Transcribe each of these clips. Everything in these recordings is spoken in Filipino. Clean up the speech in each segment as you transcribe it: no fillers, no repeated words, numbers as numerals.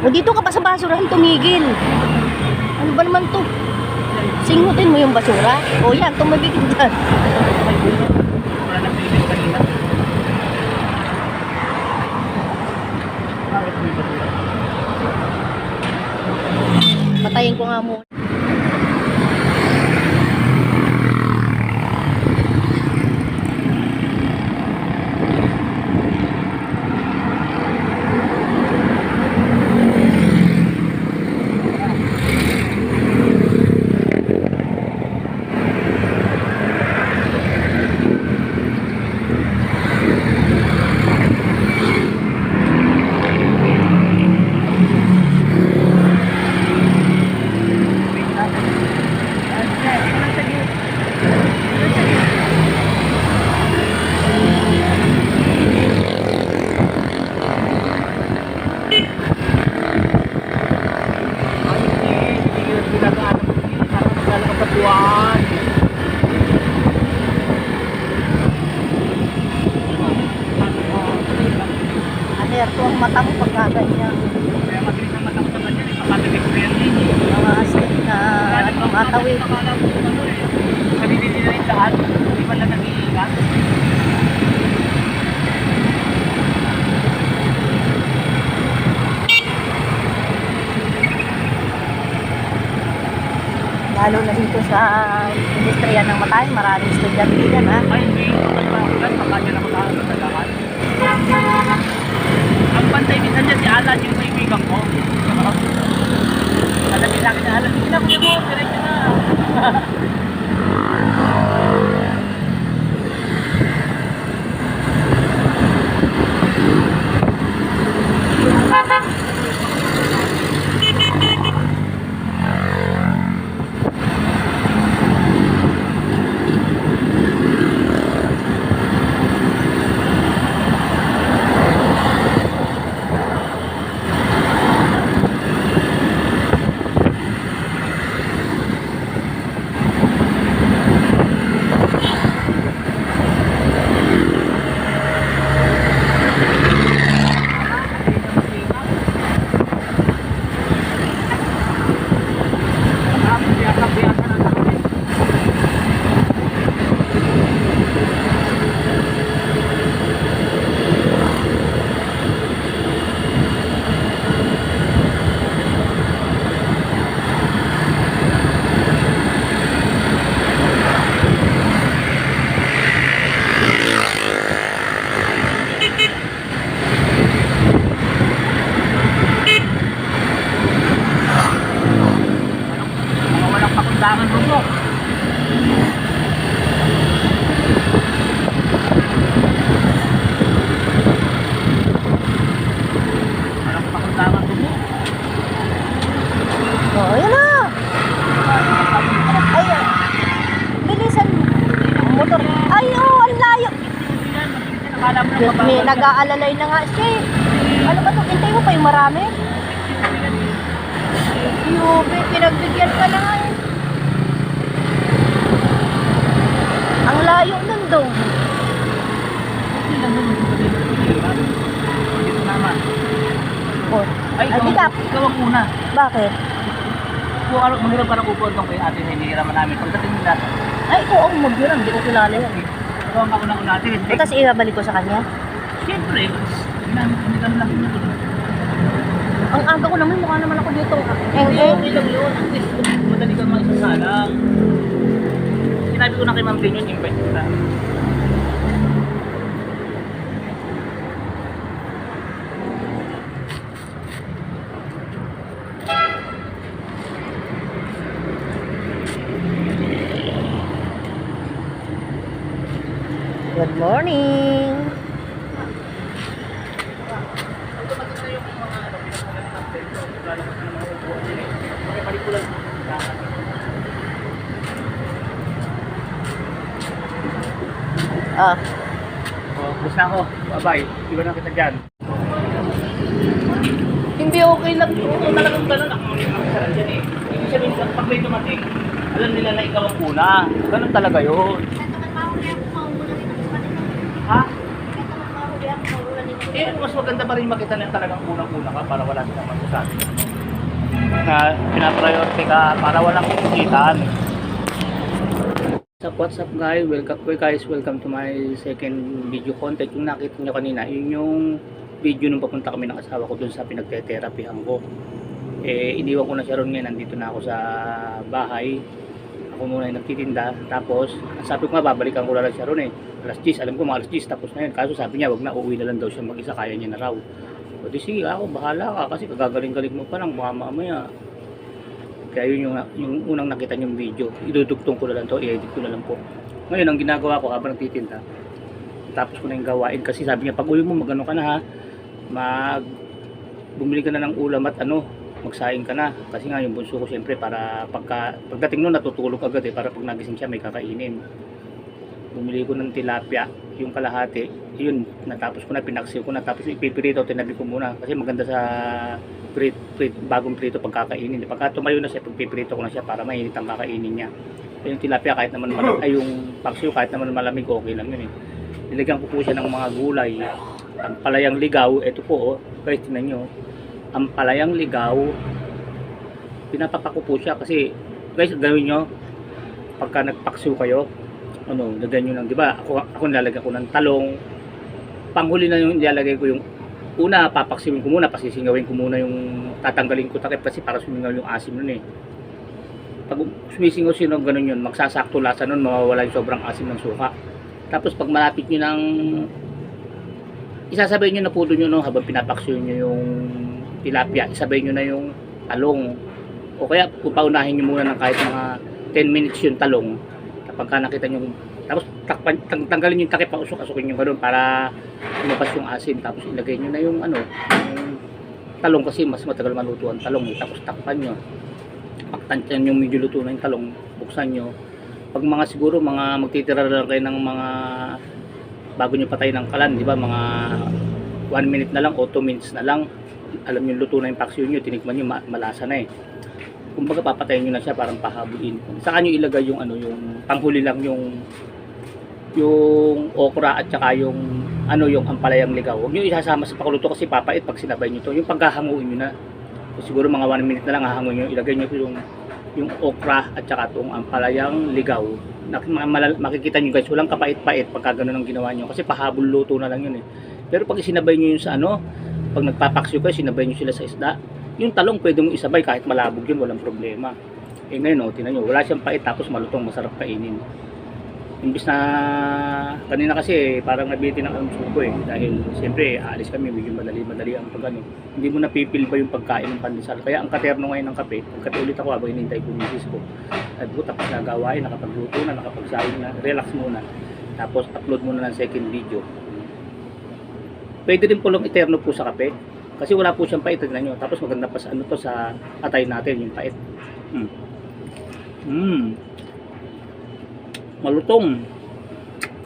O dito ka pa sa basurahan tumigil. Ano ba naman to? Singutin mo yung basura. O yan, tumabig dyan. Wala nang pilit kanina. Bakit may basura? Patayin ko nga muna. Alerto ang mata mo pag gaganyan. Kaya mabilis ang mata ko sa kanya, ipapatilig ko yan eh. Mga astig na matawid. Sabihin nila rin lahat, hindi man lang nag-iingat. Lalo na dito sa industriya ng Matay, maraming estudyante yan ha. Ay, hindi ito kayo makakulat, baka dyan ako nakakagalakan. Ang pantay minsan dyan si Alan, yung kaibigan ko. Alamin sa akin na Alan, hindi na ko mo, diretso na. Walang pakundangan mo. Walang pakundangan mo. O, yun na. Ay, bilisan mo. Ang motor. Ay, oh, ang layo. Akala mo Diyos lang me, nag-aalalay na nga siya eh. Ano ba ito? Hintay mo pa yung marami? Yubi, pinagbigyan ka na nga eh. Ang layo nun daw. Dito naman. Oh, Ay, ay, bigap. ikaw ang una. Bakit? Kung ano, mahirap ka ng upuan doon kay ate, hinihiraman namin. Pagdating nila, Ay, ikaw ang mag-yun. Hindi ko kilala yan. ikaw ang ako na ate. Tapos ibabalik ko sa kanya. Siyempre, hindi ka lang dito. Ang aga ko naman, mukha naman ako dito. Hindi, okay lang yun. At least, madali kang maisasalang. Sinabi ko na kay Ma'am Pin yun, invite kita. Good morning. Ah, Oh, bus na ako. Bye-bye. Iba na kita dyan. Hindi okay lang. Oo, talagang ganun. Ako ang dyan eh. Ibig sabihin, pag may dumating, alam nila na ikaw ang una. Ganun talaga yun. Ha? Eh, mas maganda pa rin makita na talagang unang-una ka para wala silang masasabi. Na pinapriority ka para walang kukitaan. What's up guys? Welcome to my second video content. Yung nakita nyo kanina, yun yung video nung papunta kami ng asawa ko dun sa pinagte-therapyhan ko. Eh, iniwan ko na siya ron ngayon. Nandito na ako sa bahay. Ako muna yung nagtitinda. Tapos, sabi ko nga, babalikan ko na lang siya ron eh. Alas 10, alam ko mga alas 10, tapos na yun. Kaso sabi niya, wag na, uuwi na lang daw siya mag-isa, kaya niya na raw. O di sige, ako, bahala ka, kasi kagagaling-galing mo pa lang, mamaya. Kaya yun yung unang nakita niyong video. Idudugtong ko na lang to, i-edit ko na lang po. Ngayon, ang ginagawa ko habang nagtitinda, tapos ko na yung gawain. Kasi sabi niya, pag uwi mo, magano ka na ha, bumili ka na ng ulam at magsaing ka na. Kasi nga yung bunso ko siyempre, para pagdating nun, natutulog agad eh, para pag nagising siya, may kakainin. Bumili ko ng tilapia, yung kalahati, yun, natapos ko na, pinaksiw ko na, tapos ipipirito, tinabi ko muna. Kasi maganda sa bagong prito pagkakainin. Pagka tumayo na siya, pagpipirito ko na siya para mainit ang kakainin niya. Yung tilapia kahit naman malamig, ay yung paksiw kahit naman malamig, okay lang yun eh. Nilagyan ko po siya ng mga gulay. Ang palayang ligaw, ito po guys, tingnan nyo. Ang palayang ligaw, pinapapako po siya kasi guys, gawin nyo pagka nagpaksiw kayo, lagyan nyo ng, di ba, ako nilalagyan ko ng talong. Panghuli na yung nilalagay ko yung una, papaksiwin ko muna, pasisingawin ko muna yung tatanggalin ko takip kasi para sumingaw yung asim nun eh. Pag sumisingaw-singaw ganun yun, magsasakto lasa nun, mawawala yung sobrang asim ng suka. Tapos pag malapit nyo ng isasabay nyo na po doon yun, habang pinapaksiwin nyo yung tilapia, isabay nyo na yung talong. O kaya paunahin nyo muna ng kahit mga 10 minutes yung talong. Kapag nakita nyo, tapos tanggalin yung takip, usok-asukin nyo gano'n para lumabas yung asin. Tapos ilagay nyo na yung yung talong kasi mas matagal maluto ang talong eh. Tapos takpan nyo, pagtansyan yung medyo luto na yung talong, buksan nyo. Pag mga siguro mga magtitira lang kayo ng mga bago nyo patay ng kalan, di ba, mga 1 minute na lang o 2 minutes na lang, alam nyo luto na yung paksiw nyo, tinikman nyo, malasa na eh. Kumbaga papatayin nyo na siya, parang pahabulin. Saka nyo ilagay yung yung panghuli lang yung okra at saka yung yung ampalayang ligaw. Huwag nyo isasama sa pakuluto kasi papait pag sinabay nyo to. Yung paghahanguin nyo na, so, siguro mga 1 minute na lang hahanguin nyo, ilagay nyo yung okra at saka itong ampalayang ligaw. Makikita nyo guys, walang kapait-pait pagka gano'n ang ginawa nyo kasi pahabol luto na lang yun eh. Pero pag isinabay nyo yun sa pag nagpapaksiw kayo, sinabay nyo sila sa isda, yung talong pwede mong isabay kahit malabog yun, walang problema. Eh ngayon tinan nyo, wala siyang pait tapos malutong, masarap kainin. Imbis na kanina kasi parang nabiti ng suko eh, dahil siyempre aalis kami, medyo madali ang hindi mo napipil ba yung pagkain ng pandesal. Kaya ang katerno ngayon ng kape, pagkape ulit ako habang hinintay ko yung misis ko, at tapos nagawain, nakapagluto na, nakapagsaing na, relax muna, tapos upload muna ng second video. Pwede rin po lang iterno po sa kape kasi wala po siyang pait, tignan nyo. Tapos maganda pa sa sa atay natin yung pait. Malutong,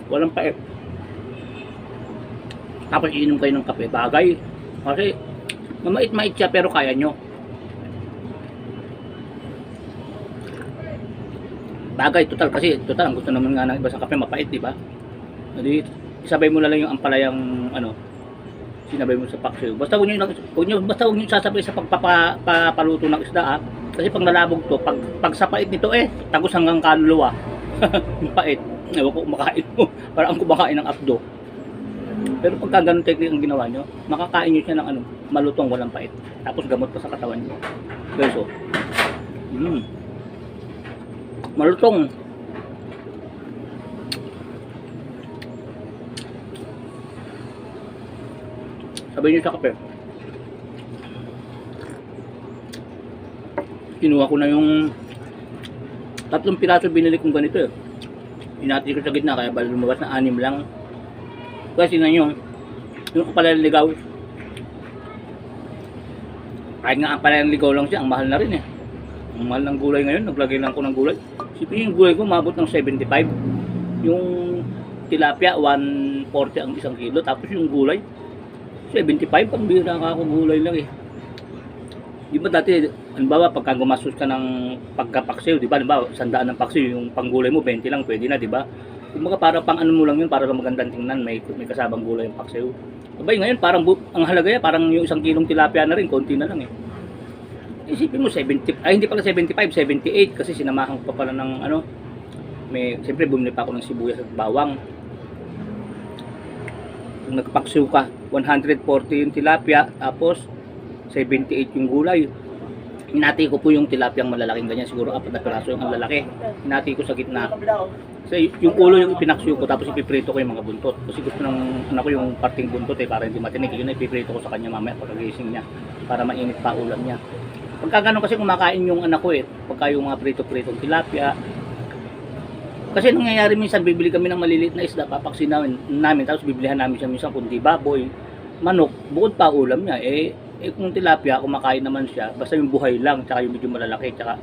walang pait. Tapos iinom kayo ng kape, bagay kasi mamait-mait siya pero kaya nyo. Bagay, total ang gusto naman nga ng iba sa kape mapait, di ba? Jadi isabay mo na lang yung ampalayang sinabay mo sa paksiw. Basta huwag nyo sasabay sa pagpapaluto ng isda kasi pag nalabog to, pag sa pait nito tagos hanggang kaluluwa. Yung pait, ewan ko kumakain mo, parang kumakain ng abdo. Pero pagka ganun technique ang ginawa nyo, makakain nyo siya ng malutong, walang pait. Tapos gamot pa sa katawan nyo. Guys, malutong. Sabay nyo sa kape. Kinuha ko na yung 3 piraso binili kong ganito eh. Hinati ko sa gitna kaya bali lumabas na 6 lang. Kasi tingnan nyo, yung ampalayang ligaw. Kahit nga ampalayang ligaw lang siya, ang mahal na rin eh. Ang mahal ng gulay ngayon, naglagay lang ko ng gulay. Sipin yung gulay ko, mabot ng 75. Yung tilapia, 140 ang 1 kilo. Tapos yung gulay, 75. Ang bira ka ako gulay lang eh. Di ba dati, halimbawa pagka gumastos ka ng pagkapaksiw, di ba, halimbawa 100 ng paksiw, yung panggulay mo 20 lang, pwede na, di ba? Kumbaga para pang ano mo lang yun, para lang magandang tingnan, may kasabang gulay yung paksiw. Abay ngayon parang ang halaga yan, parang yung 1 kilong tilapia na rin, konti na lang eh. Isipin mo 70, ay hindi pala 75, 78 kasi sinamahan ko pa pala ng ano, siyempre bumili pa ako ng sibuyas at bawang. Kung nagpaksiw ka, 140 yung tilapia, tapos 78 yung gulay. Hinati ko po yung tilapyang malalaking ganyan, siguro 4 na piraso yung lalaki. Hinati ko sa gitna. Kasi yung ulo yung ipinaksiw ko, tapos ipiprito ko yung mga buntot. Kasi gusto ng anak ko yung parting buntot para hindi matinig. Yun na ipiprito ko sa kanya mamaya pagkagising niya, para mainit pa ulam niya. Pagka gano'n kasi kumakain yung anak ko pagka yung mga prito-pritong tilapia. Kasi nangyayari minsan, bibili kami ng maliliit na isda, papaksin namin, tapos bibilihan namin siya minsan kundi baboy, manok, bukod pa ulam niya. Kung tilapia, kumakain naman siya, basta yung buhay lang, tsaka yung medyo malalaki, tsaka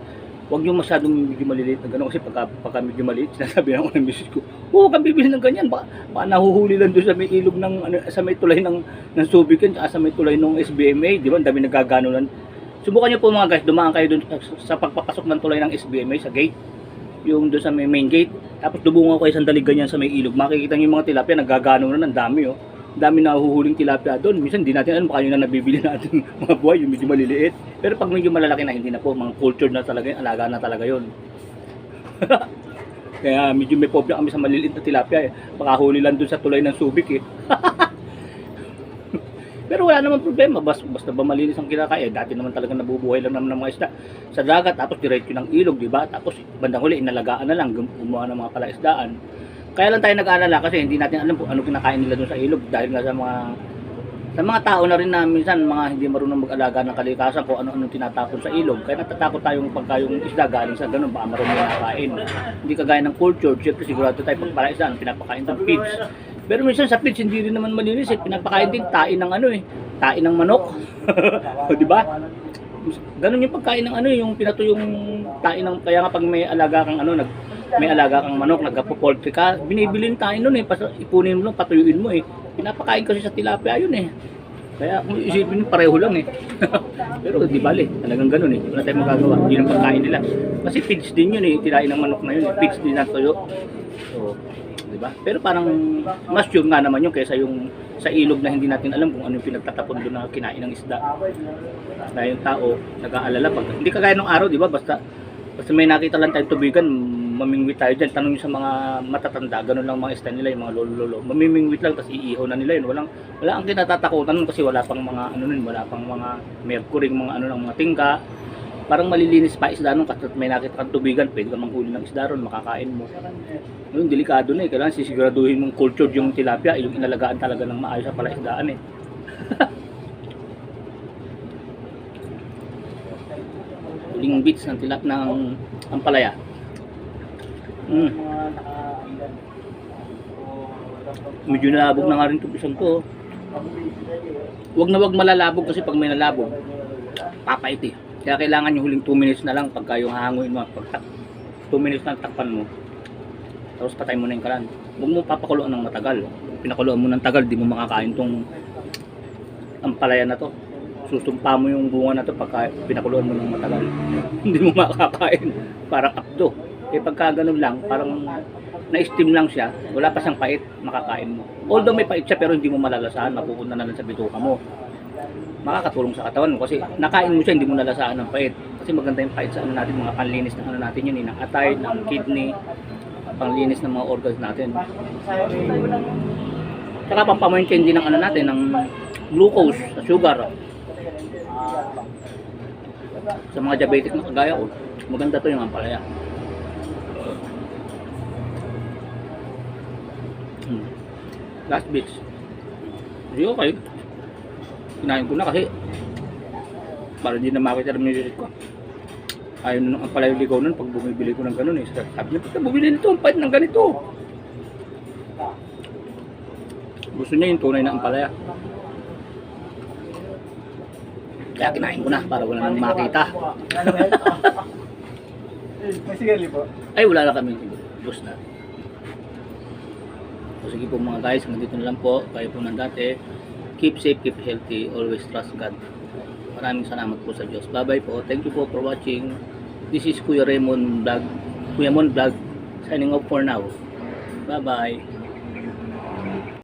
huwag yung masyadong medyo maliliit na gano'n, kasi pagka medyo maliit, sinasabi ako ng misis ko, huwag kang bibili ng ganyan, baka nahuhuli lang doon sa may ilog sa may tulay ng Subican, tsaka sa may tulay ng SBMA, di ba, ang dami nagagano'n. Subukan niyo po mga guys, dumaan kayo doon sa pagpapasok ng tulay ng SBMA sa gate, yung doon sa main gate, tapos dubungan kayo sandali ganyan sa may ilog, makikita niyo yung mga tilapia, nagagano'n na, ang dami dami na huhuling tilapia doon. Minsan hindi natin alam, baka yun na nabibili natin mga buhay, yung medyo maliliit. Pero pag medyo malalaki na, hindi na po, mga cultured na talaga yun, alaga na talaga yun. Kaya medyo may phobia kami sa maliliit na tilapia baka huli lang doon sa tulay ng Subic Pero wala naman problema, basta ba malinis ang kinakain. Dati naman talaga nabubuhay lang naman ng mga isda sa dagat, tapos diretso ng ilog, di ba? Tapos bandang huli, inalagaan na lang, gumawa ng mga palaisdaan. Kaya lang tayo nag-aalala kasi hindi natin alam kung ano kinakain nila doon sa ilog, dahil nga sa mga tao na rin na minsan mga hindi marunong mag-alaga ng kalikasan kung ano-ano tinatapon sa ilog. Kaya natatakot tayong pagka yung isda galing sa ganun, baka marunong nakain. Hindi kagaya ng culture, syempre sigurado tayo pag palaisdaan, pinapakain ng pigs. Pero minsan sa pigs hindi rin naman malinis pinapakain din tain ng tain ng manok. Di ba? Ganun yung pagkain ng yung pinatuyong tain ng, kaya nga pag may alaga kang may alaga kang manok, nagpo-poultry ka, binibili yung tain nun ipunin mo lang, patuyuin mo pinapakain kasi sa tilapia yun Kaya kung isipin mo, pareho lang Pero di bale, talagang ganun wala tayong magagawa, yun ang pagkain nila. Kasi pigs din yun tirain ng manok na yun pigs din na tuyo. So, di ba? Pero parang mas sure nga naman yun kaysa yung sa ilog na hindi natin alam kung ano yung pinagtatapon doon na kinain ng isda. Kaya yung tao nag-aalala pag hindi kagaya ng araw, di ba? Basta may nakita lang tayong tubigan, mamingwit tayo dyan. Tanong nyo sa mga matatanda, ganun lang mga isda nila, yung mga lolo-lolo. Mamimingwit lang, tapos iihaw na nila yun. Wala ang kinatatakutan kasi wala pang mga wala pang mga mercury, mga mga tingga. Parang malilinis pa isda nun, kasi may nakita kang tubigan, pwede ka manghuli ng isda ron, makakain mo. Yung delikado na kailangan sisiguraduhin mong cultured yung tilapia, yung inalagaan talaga ng maayos sa palaisdaan Huling bits ng tilap ng ampalaya. Medyo nalabog na nga rin itong isang to. Huwag malalabog kasi pag may nalabog, papait Kaya kailangan yung huling 2 minutes na lang pagka yung hahanguin mo. Pag 2 minutes na takpan mo, tapos patay mo na yung kalan. Huwag mo papakuluan ng matagal. Pinakuluan mo ng tagal, di mo makakain tong ampalaya na to. Susumpa mo yung bunga na to pagka pinakuluan mo ng matagal. Hindi mo makakain. Parang apdo. Pagka ganun lang, parang na-steam lang siya, wala pa siyang pait, makakain mo. Although may pait siya, pero hindi mo malalasahan, mapupunta na lang sa bituka mo. Makakatulong sa katawan mo kasi nakain mo siya, hindi mo nalasahan ng pait. Kasi maganda yung pait sa natin, mga panlinis ng natin yun, ng atay, ng kidney, panglinis ng mga organs natin. Saka pampamointain din ng natin, ng glucose, sa sugar. Sa mga diabetic na kagaya ko, maganda to yung ampalaya. Last bits. Hindi okay. Kinain ko na kasi para di na makita ng nililit ko. Ayaw na nung ampalaya ligaw nun pag bumibili ko ng ganun Sabi niya, pagka bumili nito, ang pahit ng ganito. Gusto niya yung tunay na ampalaya. Kaya kinain ko na para wala nang makita. Ay, wala na kami. Bus na. So, sige po mga guys, hanggang dito na lang po. Kayo po nang dati. Keep safe, keep healthy, always trust God. Maraming salamat po sa Diyos. Bye-bye po. Thank you po for watching. This is Kuya Raymond Vlog. Kuya Mon Vlog. Signing off for now. Bye-bye.